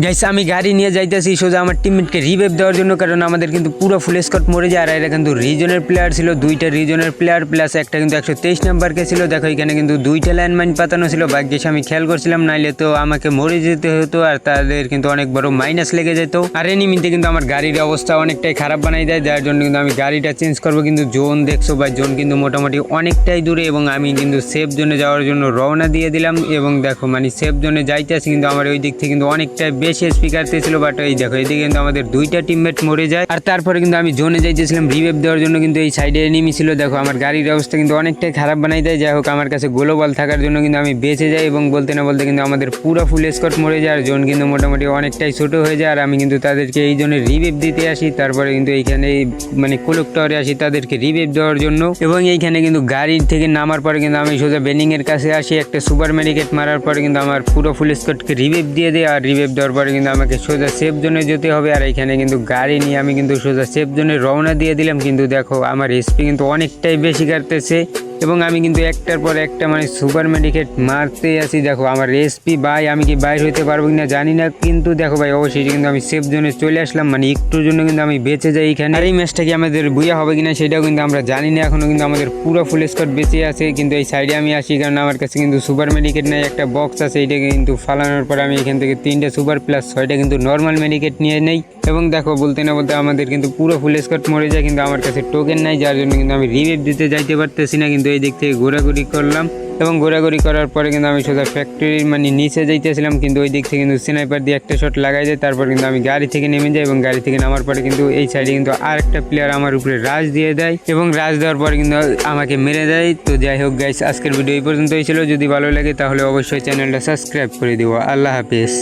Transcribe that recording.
Guys আমি গাড়ি নিয়ে যাইতেছি সোজা আমার টিমমেটকে রিভাইভ দেওয়ার জন্য, কারণ আমাদের কিন্তু পুরো ফুল স্কোয়াড মরে যায়। আর এরা কিন্তু রিজনের প্লেয়ার ছিল, দুইটা রিজনের প্লেয়ার প্লাস একটা কিন্তু 123 নাম্বারকে ছিল। দেখো এখানে কিন্তু দুইটা ল্যান্ডমাইন পাতানো ছিল, ভাগ্যিস আমি খেয়াল করছিলাম, নাইলে তো আমাকে মরে যেতে হতো আর তাদের কিন্তু অনেক বড় মাইনাস লেগে যেত। আর এনিমিতে কিন্তু আমার গাড়ির অবস্থা অনেকটাই খারাপ বানাই দেয়, যার জন্য কিন্তু আমি গাড়িটা চেঞ্জ করবো। কিন্তু জোন দেখছো ভাই, জোন কিন্তু মোটামুটি অনেকটাই দূরে এবং আমি কিন্তু সেফ জোনে যাওয়ার জন্য রওনা দিয়ে দিলাম। এবং দেখো মানে সেফ জোনে যাইতে আসি, কিন্তু আমার ওই দিক থেকে কিন্তু অনেকটাই বেশি স্পিকার ছিল, বাট এই দেখো এদিকে কিন্তু আমাদের দুইটা টিমমেট মরে যায়। আর তারপরে কিন্তু আমি জোনে যাইতেছিলাম রিভাইভ দেওয়ার জন্য, কিন্তু এই সাইডে এনিমি ছিল। দেখো আমার গাড়ির অবস্থা কিন্তু অনেকটাই খারাপ বানাই দেয়। যাই হোক আমার কাছে গ্লোবাল থাকার জন্য কিন্তু আমি বেঁচে যাই এবং বলতে না বলতে কিন্তু আমাদের পুরো ফুল স্কোয়াড মরে যায়। আর জোন কিন্তু মোটামুটি অনেকটাই ছোট হয়ে যায়। আর আমি কিন্তু তাদেরকে এই জন্য রিভাইভ দিতে আসি, তারপরে কিন্তু এইখানে মানে কোলক টাওয়ারে আসি তাদেরকে রিভাইভ দেওয়ার জন্য। এবং এইখানে কিন্তু গাড়ি থেকে নামার পরে কিন্তু আমি সোজা বেনিং এর কাছে আসি, একটা সুপার মেডিকেট মারার পরে কিন্তু আমার পুরো ফুল স্কোয়াডকে রিভাইভ দিয়ে দেয়। আর রিভাইভ দেওয়ার পরে কিন্তু আমাকে সোজা সেফ জোনে যেতে হবে। আর এখানে কিন্তু গাড়ি নিয়ে আমি কিন্তু সোজা সেফ জোনে রওনা দিয়ে দিলাম। কিন্তু দেখো আমার এসপি কিন্তু অনেকটাই বেশি কাটতেছে এবং আমি কিন্তু একটার পর একটা মানে সুপার মেডিকেট মারতে আসি। দেখো আমার এসপি ভাই, আমি কি বাইর হইতে পারবো কিনা জানি না, কিন্তু দেখো ভাই অবশ্যই কিন্তু আমি সেফ জোনে চলে আসলাম, মানে একটুর জন্য কিন্তু আমি বেঁচে যাই এখানে। আর এই ম্যাচটা কি আমাদের বুয়া হবে কিনা সেটাও কিন্তু আমরা জানি না এখনো, কিন্তু আমাদের পুরো ফুল স্কোয়াড বেঁচে আছে। কিন্তু এই সাইডে আমি আসি কারণ আমার কাছে কিন্তু সুপার মেডিকেট নাই, একটা বক্স আছে, এইটাকে কিন্তু ফালানোর পর আমি এখান থেকে 3টা সুপার প্লাস 6টা কিন্তু নর্মাল মেডিকেট নিয়ে নেই। এবং দেখো বলতে না বলতে আমাদের কিন্তু পুরো ফুল স্কোয়াড মরে যায়, কিন্তু আমার কাছে টোকেন নাই, যার জন্য কিন্তু আমি রিভাইভ দিতে যাইতে পারতেছি না। কিন্তু এই দিক থেকে ঘোরাঘুরি করলাম এবং ঘোরাঘুরি করার পরে কিন্তু আমি সোজা ফ্যাক্টরির মানে নিচে যাইতেছিলাম, কিন্তু ওই দিক থেকে কিন্তু স্নাইপার দিয়ে একটা শট লাগাই যায়। তারপর কিন্তু আমি গাড়ি থেকে নেমে যাই এবং গাড়ি থেকে নামার পরে কিন্তু এই সাইডে কিন্তু আরেকটা প্লেয়ার আমার উপরে রাশ দিয়ে দেয় এবং রাশ দেওয়ার পরে কিন্তু আমাকে মেরে দেয়। তো যাই হোক গাইস, আজকের ভিডিও এই পর্যন্তই ছিল। যদি ভালো লাগে তাহলে অবশ্যই চ্যানেলটা সাবস্ক্রাইব করে দিও। আল্লাহ হাফেজ।